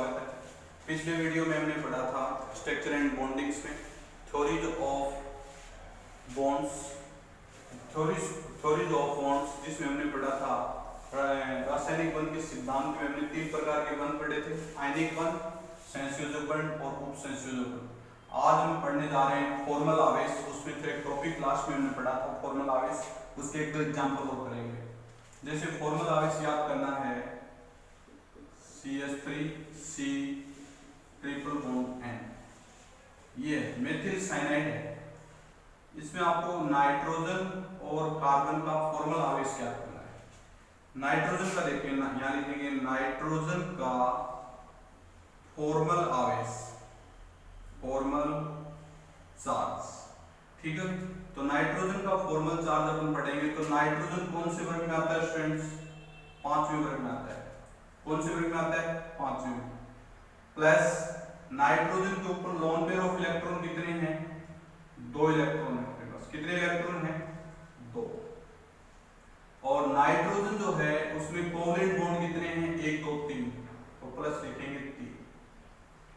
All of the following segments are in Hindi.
स्वागत है। पिछले वीडियो में हमने पढ़ा था स्ट्रक्चर एंड बॉन्डिंग्स में थ्योरीज ऑफ बॉन्ड्स, जिसमें हमने पढ़ा था रासायनिक बंध के सिद्धांत में हमने 3 प्रकार के बंध पढ़े थे, आयनिक बंध, संयोजक बंध और उपसंयोजक बंध। आज हम पढ़ने जा रहे हैं फॉर्मल आवेश। उसमें थे टॉपिक क्लास में हमने पढ़ा था फॉर्मल आवेश, उसके एक दो एग्जांपल और करेंगे। जैसे फॉर्मल आवेश याद करना है CH3C ट्रिपल बॉन्ड N, ये मेथिल साइनाइड है। इसमें आपको नाइट्रोजन और कार्बन का फॉर्मल आवेश याद करना है। नाइट्रोजन का देखिए यहाँ लिखेंगे नाइट्रोजन का फॉर्मल आवेश, फॉर्मल चार्ज, ठीक है। तो नाइट्रोजन का फॉर्मल चार्ज अपन पढ़ेंगे तो नाइट्रोजन कौन से वर्ग में आता है स्टूडेंट्स? 5वें वर्ग में आता है। कौन से वर्ग में आता है? 5वें। प्लस नाइट्रोजन के ऊपर लोन पेयर ऑफ इलेक्ट्रॉन कितने हैं? 2 इलेक्ट्रॉन है अपने पास। कितने इलेक्ट्रॉन हैं? 2। और नाइट्रोजन जो है उसमें कोवलेंट बॉन्ड कितने हैं? 1 2 3, तो प्लस लिखेंगे 3।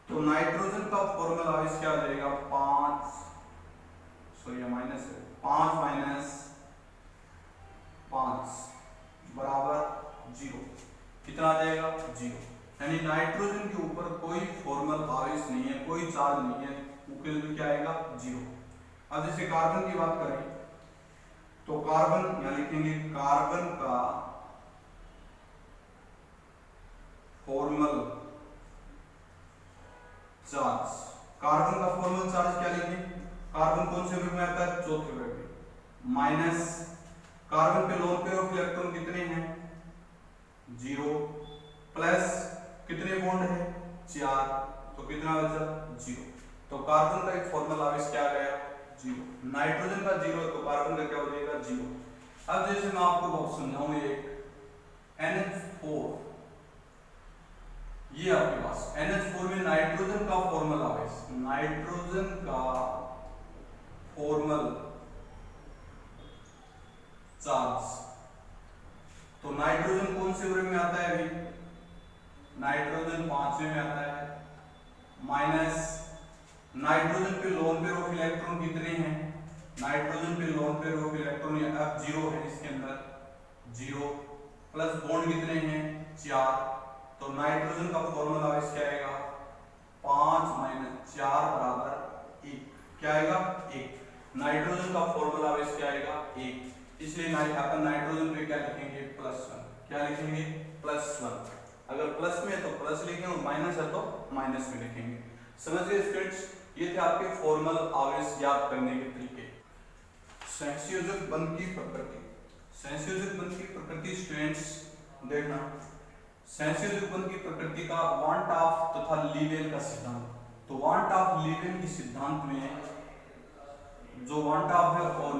तो नाइट्रोजन का फॉर्मल आवेश क्या आ जाएगा? 5 माइनस 5 बराबर 0। कितना आ जाएगा? 0। यानी नाइट्रोजन के ऊपर कोई फॉर्मल आवेश नहीं है, कोई चार्ज नहीं है, उसके लिए क्या आएगा? 0। अब जैसे कार्बन की बात करें तो कार्बन यहाँ लिखेंगे कार्बन का फॉर्मल चार्ज। कार्बन का फॉर्मल चार्ज क्या लिखें? कार्बन कौन से वर्ग में आता है? 4थे वर्ग में। माइनस कार्बन पे लोन पेयर ऑफ इलेक्ट्रॉन कितने हैं? 0। प्लस कितने बॉन्ड है? 4, तो कितना बचा? 0। तो कार्बन का एक फॉर्मल आवेश क्या आ गया? 0। नाइट्रोजन का 0 है तो कार्बन का क्या हो जाएगा? 0। अब जैसे मैं आपको समझाऊं एक NH4, ये आपके पास NH4 में नाइट्रोजन का फॉर्मल आवेश, नाइट्रोजन का फॉर्मल चार्ज। तो नाइट्रोजन कौन से वर्ग में आता है? अभी नाइट्रोजन 5वें में आता है। माइनस नाइट्रोजन पे लोन पेयर ऑफ इलेक्ट्रॉन कितने हैं? नाइट्रोजन पे लोन पेयर ऑफ इलेक्ट्रॉन अब 0 है इसके अंदर, 0। प्लस बॉन्ड कितने हैं? 4। तो नाइट्रोजन का फॉर्मल आवेश क्या आएगा? 5 - 4 बराबर 1। क्या आएगा? 1। नाइट्रोजन का फॉर्मल आवेश क्या आएगा? 1। इसलिए अपन नाइट्रोजन पे क्या लिखेंगे? +1। क्या लिखेंगे? +1। अगर प्लस में है तो प्लस लिखेंगे और माइनस है तो माइनस में लिखेंगे। समझ गए स्टूडेंट्स? ये थे आपके फॉर्मल आवेश याद करने के तरीके। संयोजक बंध की प्रकृति। संयोजक बंध की प्रकृति स्टूडेंट्स देखना, संयोजक बंध की प्रकृति का वांट ऑफ तथा लीवेल का सिद्धांत। तो वांट ऑफ लीवेल के सिद्धांत में जो वांट ऑफ है और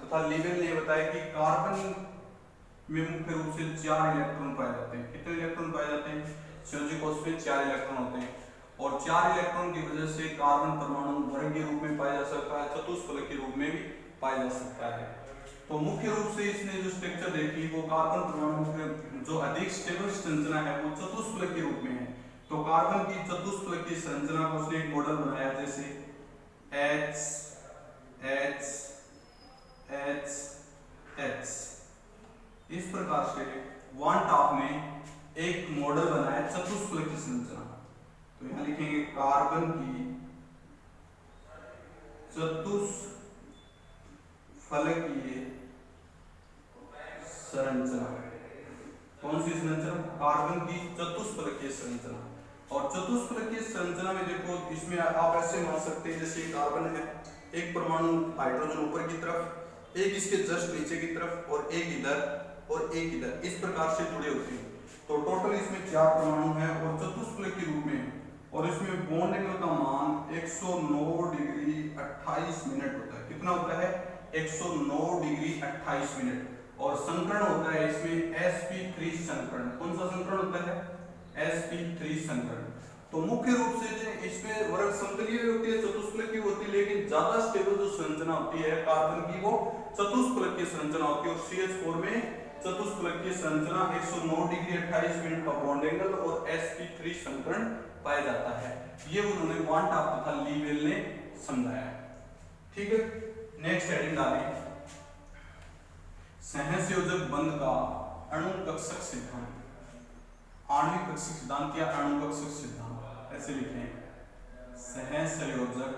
तथा लीवेल ने बताया कि कार्बन में मुख्य रूप से 4 इलेक्ट्रॉन पाए जाते हैं। कितने इलेक्ट्रॉन पाए जाते हैं? संयोजक कोश में 4 इलेक्ट्रॉन होते हैं और 4 इलेक्ट्रॉन की वजह से कार्बन परमाणु वर्ग के रूप में पाया जा सकता है, चतुष्फलक के रूप में भी पाया जा सकता है। तो मुख्य रूप से इसने जो स्ट्रक्चर देखी वो कार्बन परमाणु जो अधिक स्टेबल संरचना है वो चतुष्फलक के रूप में है। तो कार्बन की चतुष्फलक की संरचना को उसने एक मॉडल बनाया, जैसे H H H H। इस प्रकार से वांट ऑफ ने एक मॉडल बनाया चतुष्फलक की संरचना। तो यहां लिखेंगे कार्बन की चतुष्फलकीय संरचना। कौन सी संरचना? कार्बन की चतुष्फलकीय संरचना। और चतुष्फलकीय संरचना में देखो, इसमें आप ऐसे मान सकते हैं जैसे कार्बन है, एक परमाणु हाइड्रोजन ऊपर की तरफ, एक इसके जस्ट नीचे की तरफ और एक इधर और एक इधर, इस प्रकार से जुड़े होते हैं। तो टोटल इसमें 4 परमाणु हैं और चतुष्फलक के रूप में, और इसमें बॉन्ड एंगल का मान 109 डिग्री 28 मिनट होता है। कितना होता है? 109 डिग्री 28 मिनट। और संकरण होता है इसमें sp3 संकरण। कौन सा संकरण होता है? sp3 संकरण। तो मुख्य रूप से इसमें वर्ग समतलीय होती है, चतुष्फलक की होती है, लेकिन ज्यादा स्टेबल जो संरचना होती है कार्बन की वो चतुष्फलक की संरचना होती है। और CH4 में चतुष्फलकीय संरचना 109 डिग्री 28 मिनट का बॉन्ड एंगल और sp3 समीकरण पाया जाता है। ये उन्होंने क्वांटाफ तथा लीवेल ने समझाया। ठीक है, नेक्स्ट हेडिंग डालें सहसंयोजक बंध का अणुकक्षक सिद्धांत। आणविक कक्षक सिद्धांत या अणुकक्षक सिद्धांत ऐसे लिखें, सहसंयोजक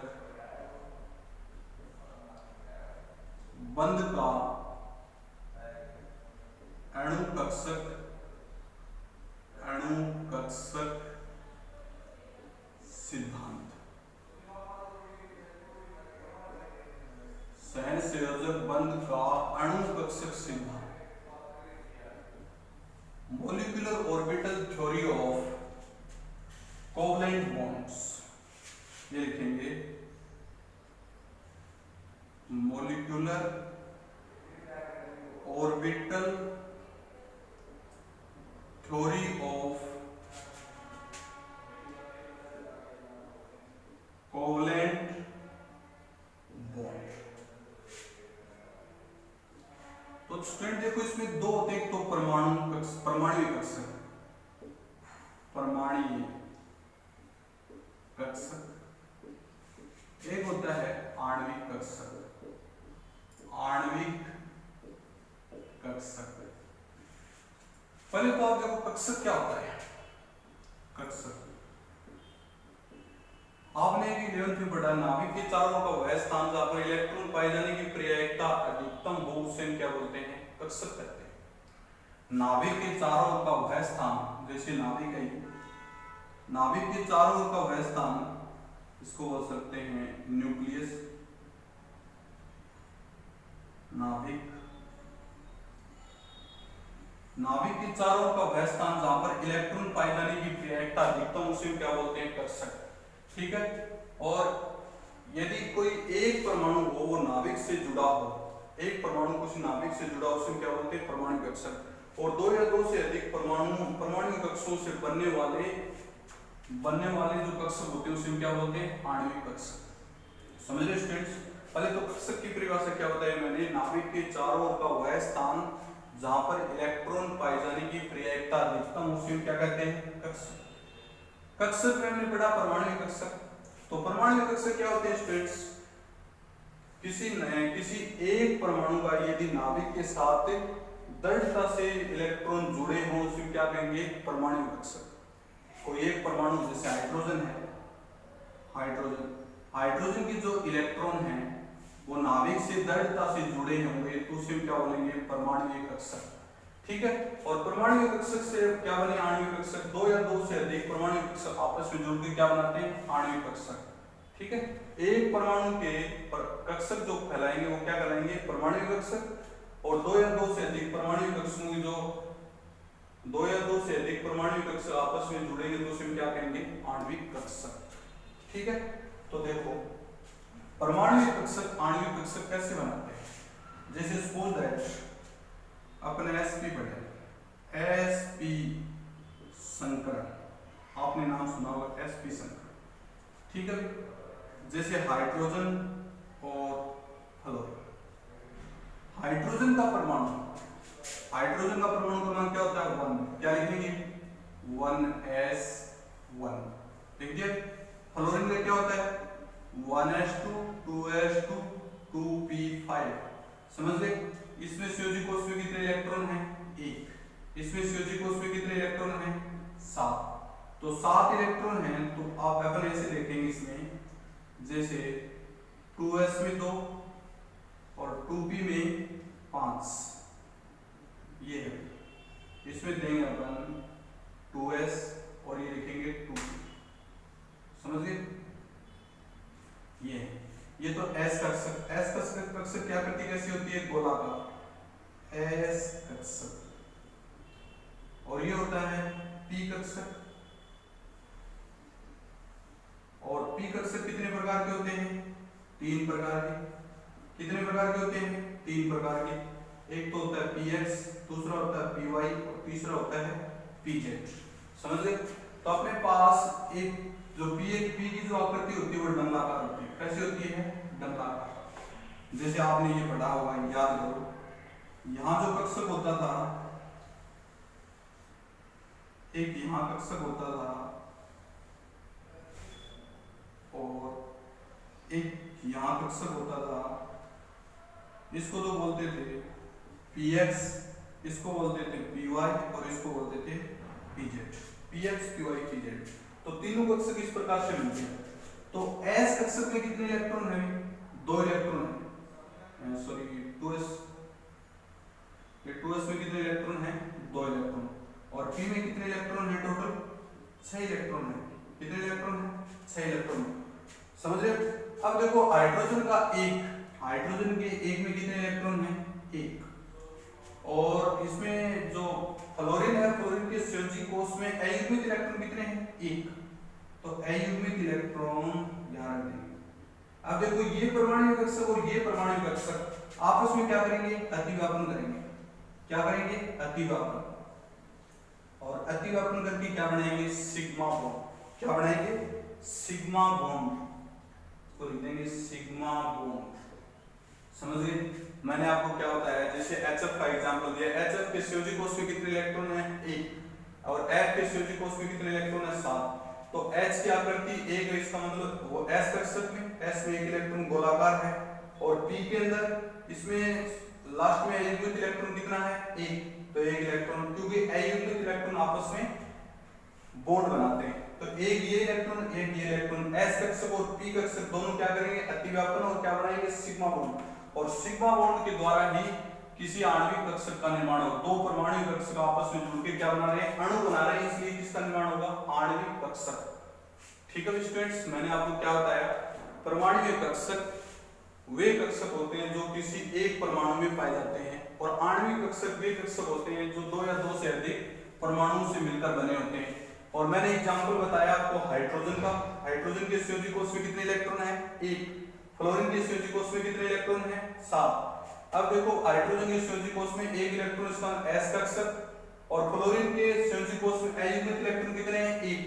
बंध का अणुकक्षक सिद्धांत। सहसंयोजक बंध का अणुकक्षक सिद्धांत। Molecular orbital theory of covalent bonds, ये लिखेंगे molecular orbital theory of covalent bond. तो स्टूडेंट देखो इसमें दो होते हैं, एक तो परमाणु परमाणु कक्षक, परमाणु कक्षक, एक होता है आणविक कक्षक, आणविक कक्षक। पहले तो आप देखो कक्षक क्या होता है। कक्षक आपने 11th में पढ़ा, नाभिक के चारों का वह स्थान जहां पर इलेक्ट्रॉन पाए जाने की प्रायिकता अधिकतम हो उसे क्या बोलते हैं, कक्षक कहते हैं। नाभिक के चारों ओर का वह स्थान, जैसे नाभिक है, नाभिक के चारों ओर का वह स्थान, इसको बोल सकते हैं न्यूक्लियस। नाभिक के चारों ओर का वह स्थान जहां पर इलेक्ट्रॉन पाए जाने की प्रायिकता अधिकतम उसे क्या बोलते हैं, कक्षक। ठीक है, और यदि कोई एक परमाणु हो वो नाभिक से जुड़ा हो, एक परमाणु कुछ नाभिक से जुड़ा हो उसे क्या बोलते हैं, परमाणु कक्षक। और दो या दो से अधिक परमाणु कक्षों से बनने वाले जो कक्षक होते हैं उसे क्या बोलते हैं, आणविक कक्षक। समझ रहे स्टूडेंट्स। पहले तो कक्षक की परिभाषा क्या बताई मैंने, नाभिक के चारों ओर का वह स्थान जहां पर इलेक्ट्रॉन पाए जाने की प्रायिकता अधिकतम उसे क्या कहते हैं, कक्षक। कक्षक में हमने पढ़ा परमाणु कक्षक। तो परमाणु कक्षक क्या होते हैं स्टूडेंट्स, किसी एक परमाणु का यदि नाभिक के साथ दृढ़ता से इलेक्ट्रॉन जुड़े हों उसे क्या कहेंगे, परमाणु कक्षक। कोई एक परमाणु जैसे हाइड्रोजन है, हाइड्रोजन की जो इलेक्ट्रॉन है वो नाभिक से दृढ़ता से जुड़े होंगे तो उसे क्या बोलेंगे, परमाणु कक्षक। ठीक है, और परमाणु कक्षक से क्या बने, आणविक कक्षक। दो या दो से अधिक परमाणु कक्षक आपस में जुड़कर क्या बनाते हैं, आणविक कक्षक। ठीक है, एक परमाणु के कक्षक जो फैलाएंगे वो क्या कहलाएंगे, परमाणु कक्षक। और दो या दो से अधिक परमाणु कक्षकों की जो दो या दो से अधिक परमाणु कक्षक आपस में जुड़ेंगे तो उसे क्या कहेंगे, आणविक कक्षक। ठीक है, तो देखो परमाणु कक्षक आणविक कक्षक कैसे बनाते हैं। जैसे सपोज दैट अपने sp पढ़े, sp संकरण, आपने नाम सुना होगा sp संकरण। ठीक है, जैसे हाइड्रोजन और फ्लोरीन। हाइड्रोजन का परमाणु क्रमांक क्या होता है, 1। क्या लिखेंगे, 1s1 लिख दिया। फ्लोरीन का क्या होता है, 1s2 2s2 2p5। समझ गए। इसमें संयोजी कोष में कितने इलेक्ट्रॉन हैं, 1। इसमें संयोजी कोष में कितने इलेक्ट्रॉन हैं, 7। तो 7 इलेक्ट्रॉन हैं। तो आप अपन ऐसे देखेंगे इसमें, जैसे 2s में 2 और 2p में 5, ये है। इसमें देंगे अपन 2s और ये लिखेंगे 2p। समझ गए, ये तो s कक्षक क्या करती कैसी होती है, गोलाकार s कक्षक। और ये होता है p कक्षक। और p कक्षक कितने प्रकार के होते हैं, 3 प्रकार के। कितने प्रकार के होते हैं, 3 प्रकार के। एक तो होता है px, दूसरा होता है py और तीसरा होता है pz। समझ गए। तो अपने पास एक जो p की जो आकृति होती है वो डंडाकार होती है। कैसी होती है, डंडाकार। जैसे आपने ये पढ़ा होगा, याद करो, यहां जो कक्षक होता था, एक यहां कक्षक होता था और एक यहां कक्षक होता था। इसको तो बोलते थे px, इसको बोलते थे py और इसको बोलते थे pz। px, py, pz। तो तीनों कक्षक इस प्रकार से मिलते हैं। तो s कक्षक में कितने इलेक्ट्रॉन है? 2 इलेक्ट्रॉन है। सॉरी 2s, ये 2s में कितने इलेक्ट्रॉन है? 2 इलेक्ट्रॉन। और p में कितने इलेक्ट्रॉन है? टोटल 6 इलेक्ट्रॉन है। कितने इलेक्ट्रॉन है? 6 इलेक्ट्रॉन। समझ रहे? अब देखो हाइड्रोजन का एक, हाइड्रोजन के एक में कितने इलेक्ट्रॉन है? 1। और इसमें जो फ्लोरीन है, फ्लोरीन के संयोजी कोष में अयुग्मित इलेक्ट्रॉन कितने हैं? 1। तो अयुग्मित इलेक्ट्रॉन यहां रख देंगे। अब देखो ये परमाणु कक्षक और ये परमाणु कक्षक आपस में क्या करेंगे? अतिव्यापन करेंगे। क्या करेंगे? अतिव्यापन। और अतिव्यापन करके क्या बनाएंगे? Sigma bond. क्या बनाएंगे? Sigma bond. तो लिख देंगे सिग्मा बॉन्ड। समझ गए? मैंने आपको क्या बताया, जैसे HF का एग्जांपल दिया। HF के संयोजी कोष में कितने इलेक्ट्रॉन है? 1। और F के संयोजी कोष में कितने इलेक्ट्रॉन है? 7। तो H की आकृति 1 है, इसका मतलब वो S कक्षक में, S में 1 इलेक्ट्रॉन गोलाकार है। और P के अंदर इसमें लास्ट में अयुग्मित इलेक्ट्रॉन कितना है? 1। तो 1 इलेक्ट्रॉन, क्योंकि अयुग्मित इलेक्ट्रॉन आपस में बॉन्ड बनाते हैं। तो एक ये इलेक्ट्रॉन, एक ये इलेक्ट्रॉन, S कक्षक और P कक्षक दोनों क्या करेंगे? अतिव्यापन और क्या बनाएंगे? Sigma bond. और सिग्मा बॉन्ड के द्वारा ही किसी आणविक कक्षक का निर्माण होगा। 2 परमाणु कक्षक आपस में जुड़कर क्या बना रहे हैं? अणु बना रहे हैं, इसलिए किसका निर्माण होगा? आणविक कक्षक। ठीक है स्टूडेंट्स, मैंने आपको क्या बताया? परमाणु कक्षक वे कक्षक होते हैं जो किसी एक परमाणु में पाए जाते हैं, और आणविक कक्षक वे कक्षक होते हैं जो 2 या 2 से अधिक परमाणुओं से मिलकर बने होते हैं। और मैंने एग्जांपल बताया आपको हाइड्रोजन का। हाइड्रोजन के संयोजी कोष में कितने इलेक्ट्रॉन है? 1। फ्लोरीन के संयोजी कोष में कितने इलेक्ट्रॉन है? 7। अब देखो हाइड्रोजन के संयोजी कोष में 1 इलेक्ट्रॉन, इसका S कक्षक, और फ्लोरीन के संयोजी कोष में अयुग्मित इलेक्ट्रॉन कितने हैं? 1।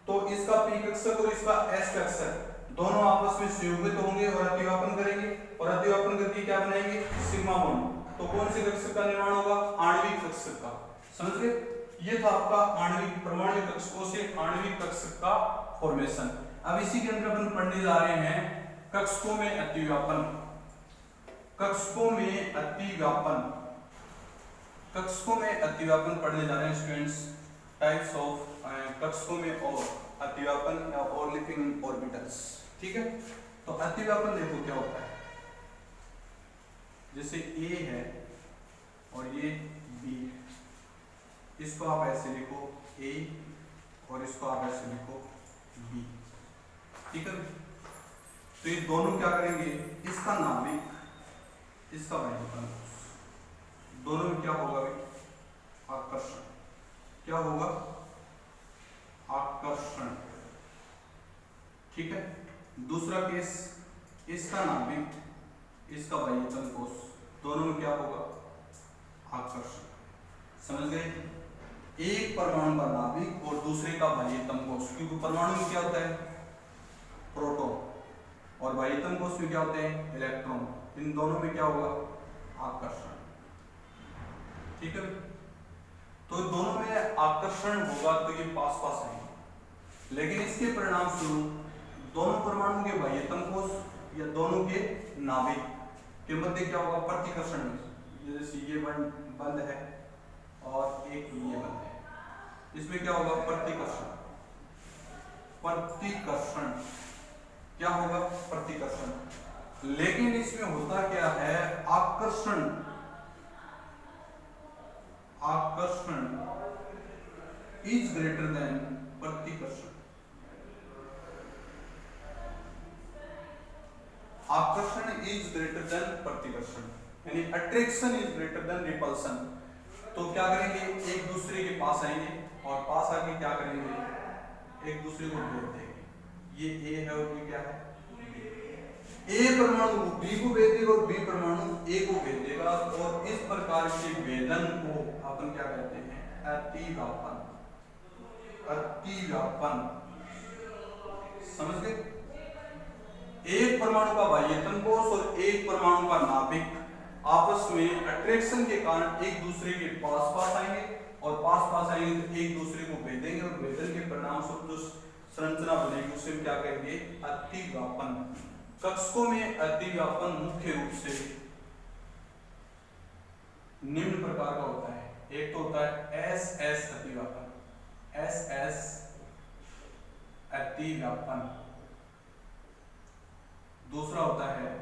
तो इसका P कक्षक और इसका S कक्षक दोनों आपस में संयुग्मित होंगे और अतिव्यापन करेंगे, और अतिव्यापन करके क्या बनाएंगे? Sigma bond. तो कौन से कक्षक का निर्माण होगा? आणविक कक्षक का। समझ गए? ये था आपका आणविक परमाणु कक्षकों से आणविक कक्षक का फॉर्मेशन। अब इसी के अंदर अपन पढ़ने जा रहे हैं कक्षकों में अतिव्यापन। कक्षकों में अतिव्यापन, कक्षकों में अतिव्यापन पढ़ने जा रहे हैं स्टूडेंट्स। टाइप्स ऑफ कक्षकों में और अतिव्यापन या ओवरलैपिंग ऑर्बिटल्स। ठीक है, तो अतिव्यापन देखो क्या होता है। जैसे A है और ये B है, इसको आप ऐसे लिखो A और इसको आप ऐसे लिखो B। ठीक है, तो ये दोनों क्या करेंगे? इसका नाभिक, इसका वायुमंडल, दोनों में क्या होगा? आकर्षण। क्या होगा? आकर्षण। ठीक है, दूसरा केस, इसका नाभिक, इसका बाह्यतम कोष, दोनों में क्या होगा? आकर्षण। समझ गए? एक परमाणु का नाभिक और दूसरे का बाह्यतम कोष, क्योंकि परमाणु में क्या होता है? प्रोटॉन, और बाह्यतम कोष में क्या होते हैं? इलेक्ट्रॉन। इन दोनों में क्या होगा? आकर्षण। ठीक है, तो दोनों में आकर्षण होगा तो ये पास पास आएंगे, लेकिन इसके परिणाम स्वरूप दोनों परमाणु के बाह्यतम कोष या दोनों के नाभिक के मध्य क्या होगा? प्रतिकर्षण। जैसे ये बंद है और एक ये बंद है, इसमें क्या होगा? प्रतिकर्षण। प्रतिकर्षण क्या होगा? प्रतिकर्षण। लेकिन इसमें होता क्या है? आकर्षण। आकर्षण इज ग्रेटर देन प्रतिकर्षण। आकर्षण इज ग्रेटर देन प्रतिकर्षण, यानी attraction is greater than repulsion. तो क्या करेंगे? एक दूसरे के पास आएंगे और पास आके क्या करेंगे? एक दूसरे को भेद देंगे। ये A है और ये क्या है? A परमाणु B को भेद देगा और B परमाणु A को भेद देगा, और इस प्रकार के भेदन को अपन क्या कहते हैं? अतिव्यापन। अतिव्यापन। समझ गए? एक परमाणु का बाह्यतम कोष और एक परमाणु का नाभिक आपस में अट्रैक्शन के कारण एक दूसरे के पास पास आएंगे और पास पास आएंगे तो एक दूसरे को भेदेंगे और भेदन के परिणाम स्वरूप जो संरचना बनेगी उसे हम क्या कहेंगे? अतिव्यापन। कक्षकों में अतिव्यापन मुख्य रूप से निम्न प्रकार का होता है। एक तो होता है एस एस अतिव्यापन, एस एस अतिव्यापन। दूसरा होता है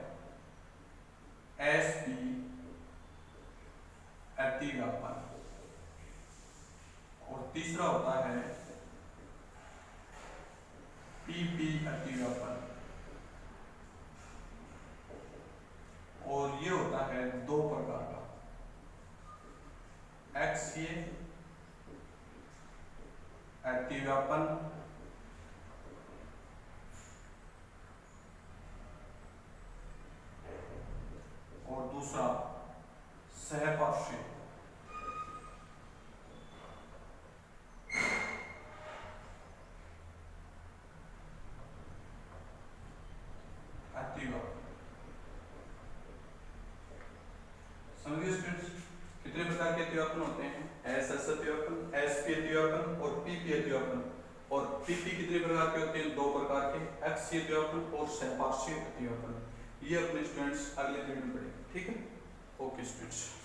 एस पी अतिव्यापन और तीसरा होता है पीपी अतिव्यापन। और ये होता है दो प्रकार का, एक्सीय अतिव्यापन और दूसरा सहपार्श्विक अतिव्यापन। समझिए स्टूडेंट्स, कितने प्रकार के अतिव्यापन होते हैं? एस एस अतिव्यापन, एस पी अतिव्यापन और पीपी अतिव्यापन। और पीपी कितने प्रकार के होते हैं? दो प्रकार के, एक्सीय अतिव्यापन और सहपार्श्विक अतिव्यापन। ये अपने स्टूडेंट्स अगले वीडियो में पढ़ेंगे। ठीक है, ओके स्टूडेंट्स।